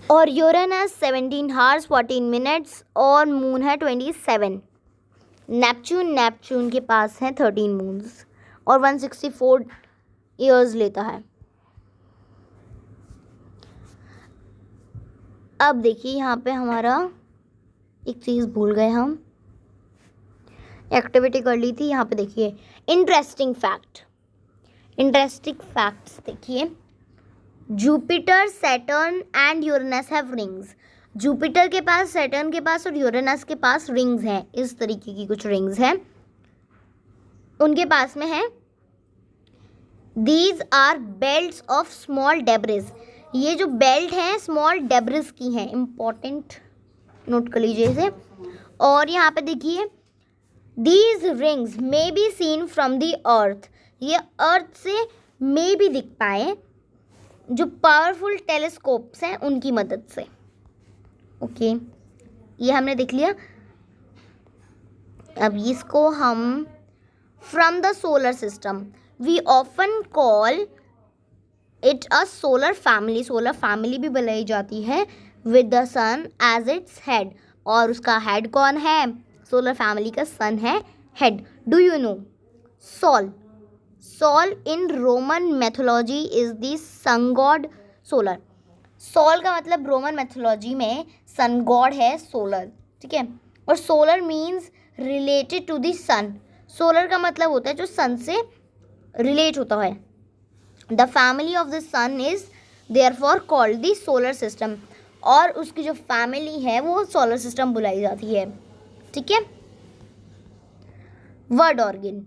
और यूरेनस 17 आवर्स 14 मिनट्स, और मून है 27। नेपच्यून के पास है 13 मून्स और 164 ईयर्स लेता है। अब देखिए यहाँ पे हमारा एक चीज़ भूल गए, हम एक्टिविटी कर ली थी। यहाँ पे देखिए इंटरेस्टिंग फैक्ट्स देखिए, Jupiter, Saturn and Uranus have rings. Jupiter के पास, सैटर्न के पास और यूरेनस के पास रिंग्स हैं, इस तरीके की कुछ रिंग्स हैं उनके पास में है। These are belts of small debris. ये जो बेल्ट हैं स्मॉल डेब्रिस की हैं, इम्पॉर्टेंट नोट कर लीजिए इसे। और यहाँ पे देखिए, these rings may be seen from the अर्थ। ये अर्थ से मे भी दिख पाए, जो पावरफुल टेलीस्कोप्स हैं उनकी मदद से, ओके, ये हमने देख लिया। अब इसको हम from the solar system, we often call it a solar family भी बुलाई जाती है, with the sun as its head. और उसका हेड कौन है? सोलर फैमिली का सन है head. Do you know Sol in Roman mythology is the sun god solar। Sol का मतलब रोमन मैथोलॉजी में सन गॉड है सोलर, ठीक है। और solar means related to the sun. Solar का मतलब होता है जो सन से रिलेट होता है। The family of the sun is therefore called the solar system. और उसकी जो फैमिली है वो सोलर सिस्टम बुलाई जाती है, ठीक है। Word organ,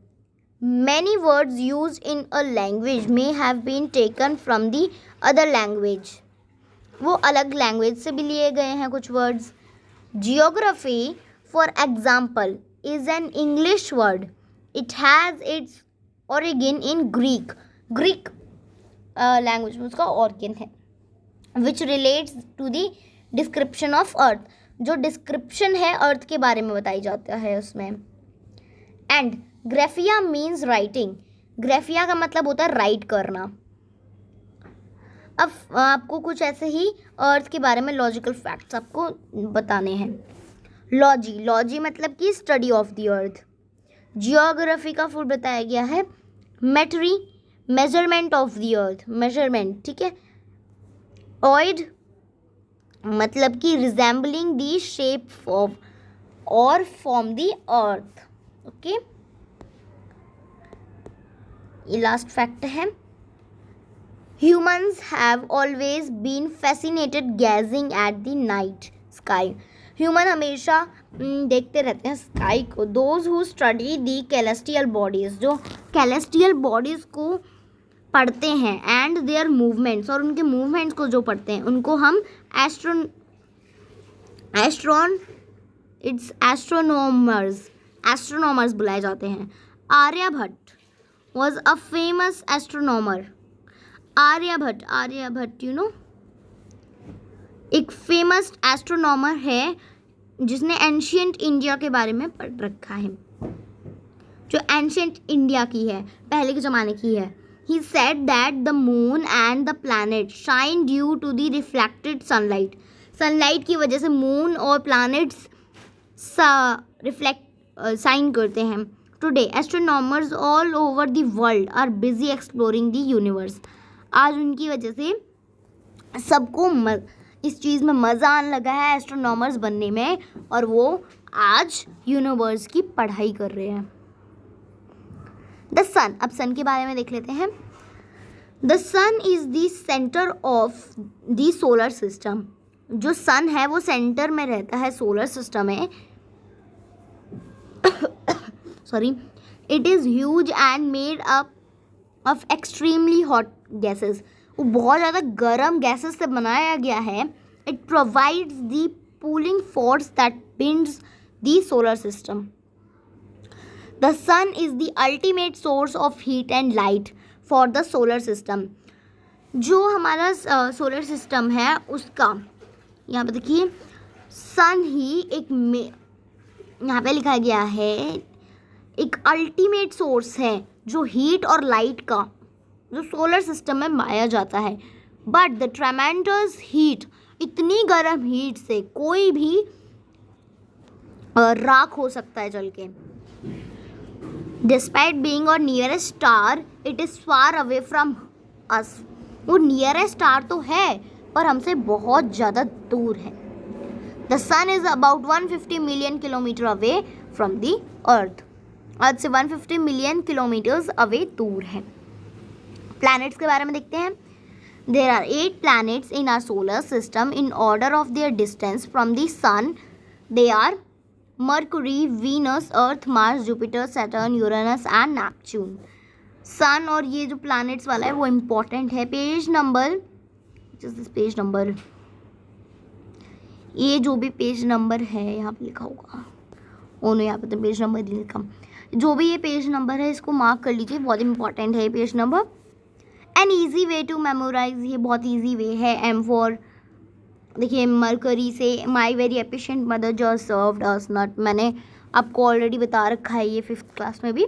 many words used in a language may have been taken from the other language। वो अलग लैंग्वेज से भी लिए गए हैं कुछ words. Geography for example is an English word, it has its origin in Greek language में उसका ऑर्गन है, which relates to the description of earth, जो डिस्क्रिप्शन है अर्थ के बारे में बताई जाता है उसमें। And graphia means writing. Graphia का मतलब होता है राइट करना। अब आपको कुछ ऐसे ही अर्थ के बारे में लॉजिकल फैक्ट्स आपको बताने हैं। लॉजी मतलब कि study of the earth. Geography का फुल बताया गया है metry, measurement of the earth, measurement, ठीक है। ऑइड मतलब कि रिजेंबलिंग द शेप ऑफ और फॉर्म द अर्थ, ओके। ये लास्ट फैक्ट है, humans have always been fascinated gazing at the night sky. Human हमेशा देखते रहते हैं स्काई को। Those who study the celestial bodies, जो कैलेस्टियल बॉडीज़ को पढ़ते हैं, एंड देयर मूवमेंट्स, और उनके मूवमेंट्स को जो पढ़ते हैं उनको हम एस्ट्रोनॉमर्स बुलाए जाते हैं। Aryabhatta was a famous astronomer। Aryabhatta you know एक फेमस एस्ट्रोनॉमर है जिसने एंशियंट इंडिया के बारे में पढ़ रखा है, जो एंशियंट इंडिया की है, पहले के ज़माने की है, He said that the moon and the planet shine due to the reflected sunlight. Sunlight की वजह से मून और प्लैनेट्स रिफ्लेक्ट साइन करते हैं. Today astronomers all over the world are busy exploring the universe. आज उनकी वजह से सबको इस चीज़ में मज़ा आने लगा है एस्ट्रोनॉमर्स बनने में, और वो आज यूनिवर्स की पढ़ाई कर रहे हैं. द सन, अब सन के बारे में देख लेते हैं. The sun is the centre of the solar system. जो सन है वो सेंटर में रहता है सोलर सिस्टम में. Sorry. It is huge and made up of extremely hot gases. वो बहुत ज़्यादा गर्म गैसेस से बनाया गया है. It provides the pulling force that binds the solar system. The sun is the ultimate source of heat and light for the solar system. जो हमारा सोलर सिस्टम है उसका यहाँ पे देखिए सन ही एक यहाँ पे लिखा गया है एक अल्टीमेट सोर्स है जो हीट और लाइट का जो सोलर सिस्टम में पाया जाता है. बट द ट्रेमेंडस हीट, इतनी गर्म हीट से कोई भी राख हो सकता है जल के. डिस्पाइट बीइंग और nearest star, it is far away from us. वो नियरेस्ट स्टार तो है पर हमसे बहुत ज़्यादा दूर है. The sun is about 150 million kilometre away from the earth. Earth से 150 मिलियन किलोमीटर्स अवे दूर है. प्लैनेट्स के बारे में देखते हैं. There are 8 planets in our solar system in order of their distance from the sun. They are Mercury, Venus, Earth, Mars, Jupiter, Saturn, Uranus and Neptune. Sun और ये जो प्लैनेट्स वाला है वो इम्पॉर्टेंट है. पेज नंबर ये जो भी पेज नंबर है यहाँ पे लिखा होगा. ओ नो, यहाँ पे तो पेज नंबर नहीं लिखा. जो भी ये पेज नंबर है इसको मार्क कर लीजिए, बहुत इंपॉर्टेंट है page number. An easy way to memorise, ये बहुत ईजी वे है. एम फॉर देखिए मरकरी से my very efficient mother just served us nut. मैंने आपको ऑलरेडी बता रखा है ये 5th क्लास में भी.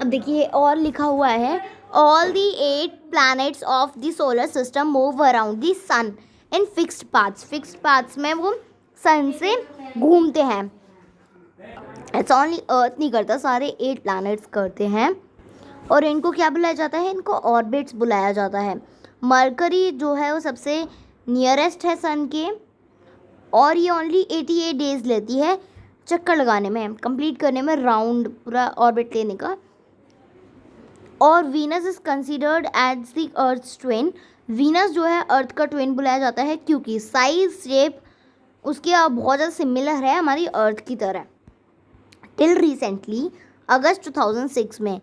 अब देखिए और लिखा हुआ है all the 8 planets of the solar system move around the sun in fixed paths. Fixed paths में वो सन से घूमते हैं. इट्स ओनली अर्थ नहीं करता, सारे 8 प्लैनेट्स करते हैं. और इनको क्या बुलाया जाता है? इनको ऑर्बिट्स बुलाया जाता है. मरकरी जो है वो सबसे नियरेस्ट है सन के, और ये ओनली 88 डेज लेती है चक्कर लगाने में, कंप्लीट करने में, राउंड पूरा ऑर्बिट लेने का. और Venus is considered as the earth twin. Venus जो है अर्थ का ट्विन बुलाया जाता है क्योंकि साइज शेप उसके बहुत ज़्यादा सिमिलर है हमारी अर्थ की तरह. टिल रिसेंटली अगस्त 2006 में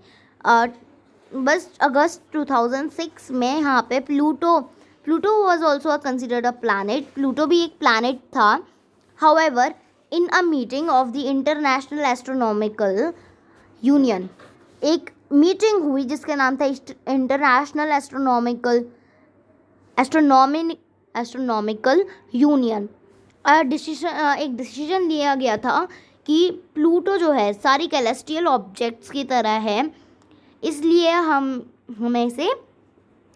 बस अगस्त 2006 में यहाँ पे Pluto was also considered a planet. Pluto भी एक प्लानट था. However in a meeting of the international astronomical union, एक मीटिंग हुई जिसका नाम था इंटरनेशनल एस्ट्रोनॉमिकल यूनियन. एक डिसीजन लिया गया था कि प्लूटो जो है सारी कैलेस्टियल ऑब्जेक्ट्स की तरह है, इसलिए हमें इसे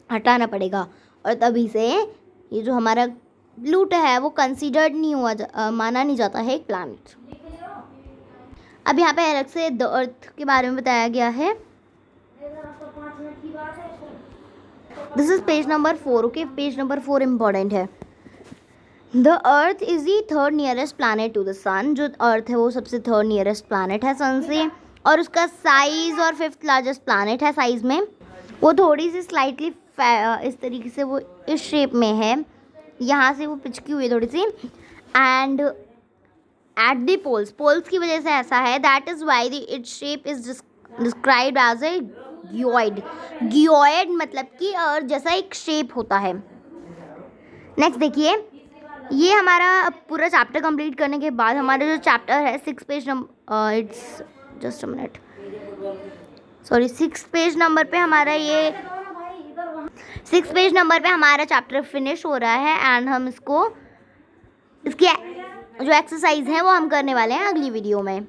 हटाना पड़ेगा. और तभी से ये जो हमारा प्लूटो है वो कंसीडर्ड नहीं हुआ, माना नहीं जाता है एक प्लैनेट. अब यहाँ पे अलग से द अर्थ के बारे में बताया गया है. This is page number 4. Okay, page number 4 important है. The earth is the 3rd nearest planet to the sun. जो अर्थ है वो सबसे 3rd नियरेस्ट प्लानट है सन से, और उसका साइज़ और 5th लार्जेस्ट प्लानट है साइज़ में. वो थोड़ी सी स्लाइटली इस तरीके से वो इस शेप में है, यहाँ से वो पिचकी हुई है थोड़ी सी. एंड एट द पोल्स की वजह से ऐसा है. That is why the its shape is described as a geoid. Geoid मतलब कि अर्थ जैसा एक शेप होता है. नेक्स्ट देखिए, ये हमारा पूरा चैप्टर कंप्लीट करने के बाद हमारा जो चैप्टर है 6 page number, it's just a minute, sorry 6 page number पे हमारा ये 6 पेज नंबर पे हमारा चैप्टर फिनिश हो रहा है. एंड हम इसकी जो एक्सरसाइज है वो हम करने वाले हैं अगली वीडियो में.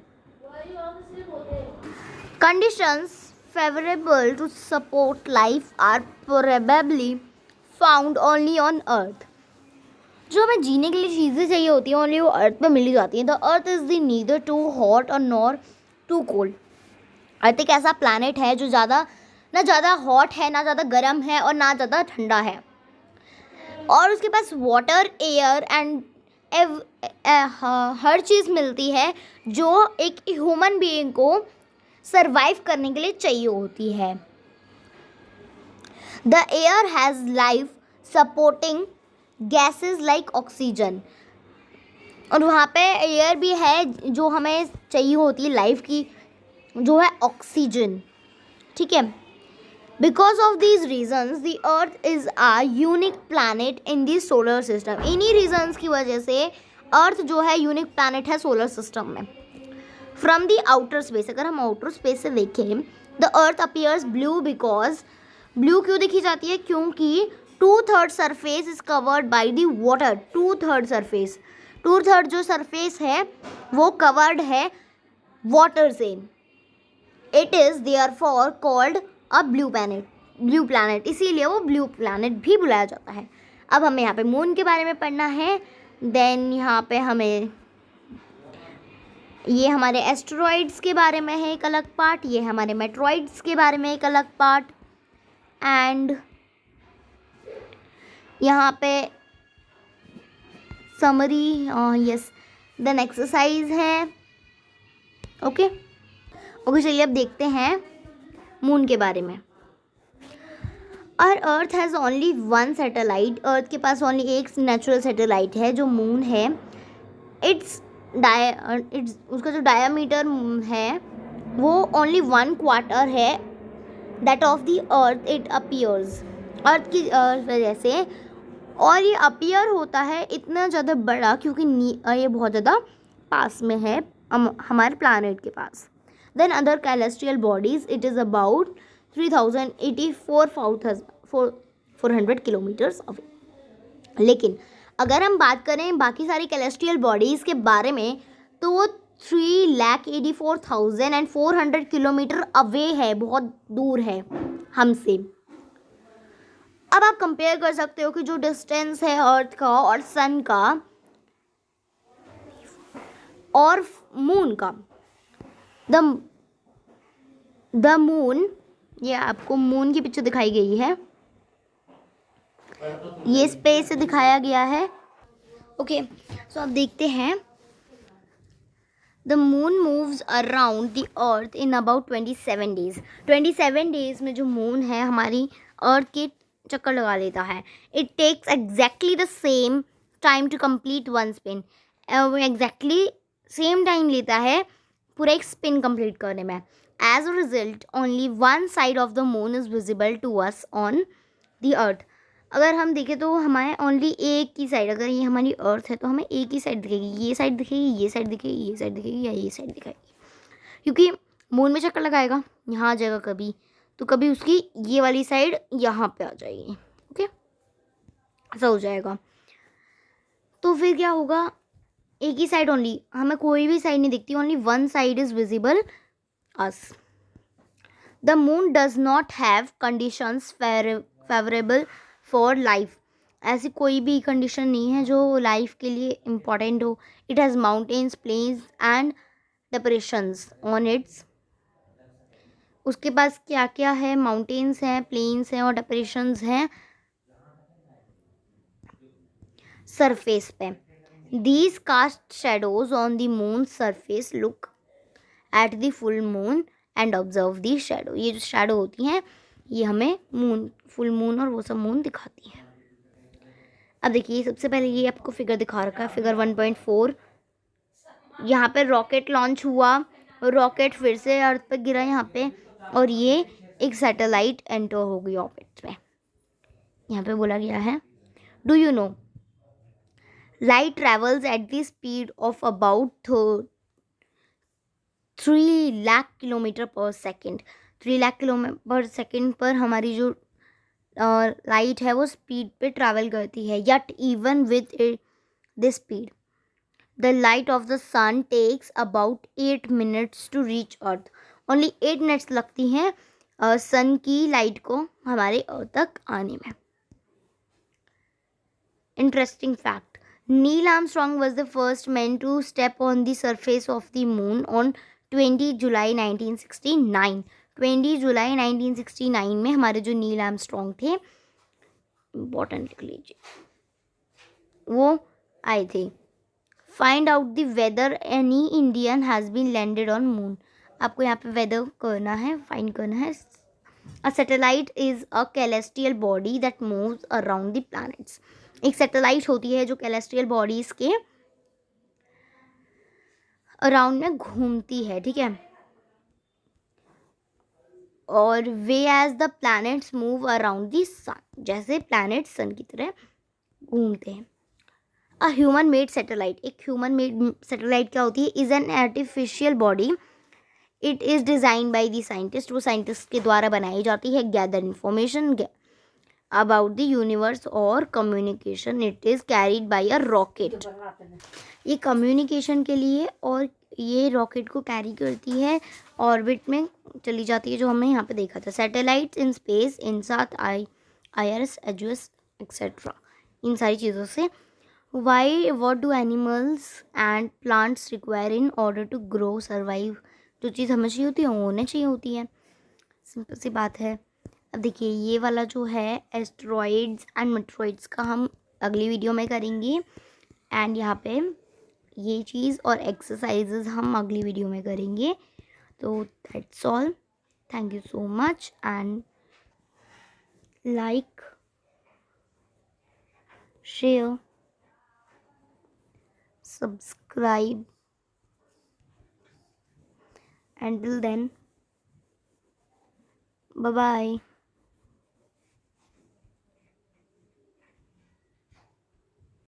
Conditions favorable to support life are probably found only on Earth. जो हमें जीने के लिए चीज़ें चाहिए होती हैं ओनली वो अर्थ पे मिल ही जाती हैं. The earth is the neither too hot और नॉर टू कोल्ड. अर्थ एक ऐसा प्लानट है जो ना ज़्यादा हॉट है, ना ज़्यादा गर्म है और ना ज़्यादा ठंडा है. और उसके पास वाटर, एयर एंड हर चीज़ मिलती है जो एक ह्यूमन बीइंग को सरवाइव करने के लिए चाहिए होती है. The air has life supporting gases like oxygen. और वहाँ पे एयर भी है जो हमें चाहिए होती है लाइफ की, जो है ऑक्सीजन. ठीक है. Because of these reasons the earth is a unique planet in the solar system. इन्हीं रीजन्स की वजह से अर्थ जो है यूनिक प्लानट है सोलर सिस्टम में. फ्रॉम दी आउटर स्पेस, अगर हम आउटर स्पेस से देखें, the earth appears blue. Because blue क्यों देखी जाती है? क्योंकि 2/3 surface is covered by the water. 2/3 surface, 2/3 जो सरफेस है वो कवर्ड है वाटर से. It is therefore called a blue planet. इसीलिए वो ब्लू प्लानट भी बुलाया जाता है. अब हमें यहाँ पे मून के बारे में पढ़ना है. देन यहाँ पे हमें ये हमारे एस्टेरॉइड्स के बारे में है एक अलग पार्ट, ये हमारे मेट्रॉइड्स के बारे में एक अलग पार्ट, एंड यहाँ पे समरी, यस, देन एक्सरसाइज है. ओके, चलिए अब देखते हैं मून के बारे में. और earth has only one satellite. Earth के पास ओनली एक नेचुरल सैटेलाइट है जो मून है. इट्स उसका जो डायामीटर है वो ओनली 1/4 है that of the earth. It appears, earth की वजह से, और ये अपीयर होता है इतना ज़्यादा बड़ा क्योंकि ये बहुत ज़्यादा पास में है हमारे प्लानट के पास. Then other celestial bodies, it is about 3,084,400 kilometres away. लेकिन अगर हम बात करें बाकी सारी कैलेस्ट्रियल बॉडीज़ के बारे में तो वो 3,84,400 किलोमीटर अवे है, बहुत दूर है हमसे. अब आप कंपेयर कर सकते हो कि जो डिस्टेंस है अर्थ का और सन का और मून का. द मून, ये आपको मून की पिक्चर दिखाई गई है, ये स्पेस से दिखाया गया है. ओके, सो अब देखते हैं. The moon moves around the earth in about 27 days. 27 days में जो मून है हमारी अर्थ के चक्कर लगा लेता है. It takes exactly the same time to complete one spin. वो एग्जैक्टली सेम टाइम लेता है पूरा एक स्पिन कंप्लीट करने में. As a result only one side of the moon is visible to us on the earth. अगर हम देखें तो हमारे ओनली एक ही साइड, अगर ये हमारी अर्थ है तो हमें एक ही साइड दिखेगी. ये साइड दिखेगी, ये साइड दिखेगी, ये साइड दिखेगी, या ये साइड दिखेगी. क्योंकि मून में चक्कर लगाएगा, यहाँ आ जाएगा कभी, तो कभी उसकी ये वाली साइड यहाँ पे आ जाएगी. ओके, ऐसा हो जाएगा. तो फिर क्या होगा, एक ही साइड ओनली, हमें कोई भी साइड नहीं दिखती, only one side is visible us. The moon does not have conditions favourable for life. ऐसी कोई भी कंडीशन नहीं है जो लाइफ के लिए इम्पॉर्टेंट हो. It has mountains, plains and depressions on its. उसके पास क्या क्या है? माउंटेन्स हैं, प्लेन्स हैं और डिप्रेशंस हैं सरफेस पे. These cast shadows on the moon surface. Look at the full moon and observe the shadow. ये जो शेडो होती हैं ये हमें मून, फुल मून और वो सब मून दिखाती हैं. अब देखिए, सबसे पहले ये आपको फिगर दिखा रखा है, फिगर 1.4. यहाँ पे रॉकेट लॉन्च हुआ, रॉकेट फिर से अर्थ पे गिरा यहाँ पे, और ये एक सैटेलाइट एंटर हो गई ऑर्बिट में. यहाँ पे बोला गया है, do you know light travels at the speed of about 3 lakh kilometre पर सेकेंड. 3 लाख किलोमीटर पर सेकेंड पर हमारी जो लाइट है वो स्पीड पे ट्रैवल करती है. Yet even with this speed the light of the sun takes about 8 minutes to reach earth. Only 8 minutes लगती हैं सन की लाइट को हमारे अर्थ तक आने में। Interesting fact, Neil Armstrong was the first man to step on the surface of the moon on 20 जुलाई 1969। 20 जुलाई 1969 में हमारे जो नील आर्मस्ट्रॉन्ग थे, इम्पोर्टेंट लिख लीजिए, वो आए थे। Find out the whether any Indian has been landed on moon. आपको यहाँ पे वेदर करना है, फाइंड करना है। A satellite is a celestial body that moves around the planets. एक सैटेलाइट होती है जो कैलेस्ट्रियल बॉडीज के अराउंड में घूमती है, ठीक है। और वे as the planets move around the sun, जैसे प्लैनेट सन की तरह घूमते हैं। अ ह्यूमन मेड सैटेलाइट, एक ह्यूमन मेड सैटेलाइट क्या होती है, is an artificial body. It is design by the scientist, वो साइंटिस्ट के द्वारा बनाई जाती है। Gather information about the universe और communication, it is carried by a rocket. ये कम्युनिकेशन के लिए, और ये रॉकेट को कैरी करती है, ऑर्बिट में चली जाती है, जो हमने यहाँ पे देखा था। Satellites in space, INSAT, IRS, एजुएस एक्सेट्रा, इन सारी चीज़ों से। Why what do animals and plants require in order to grow survive. जो चीज़ हमें चाहिए होती है वो होने चाहिए होती है, सिंपल सी बात है। अब देखिए ये वाला जो है एस्ट्रॉइड्स एंड मेट्रॉइड्स का हम अगली वीडियो में करेंगे, एंड यहाँ पे ये चीज़ और एक्सरसाइजेज हम अगली वीडियो में करेंगे। तो that's all, thank you so much, and like, share, subscribe. Until then, bye bye.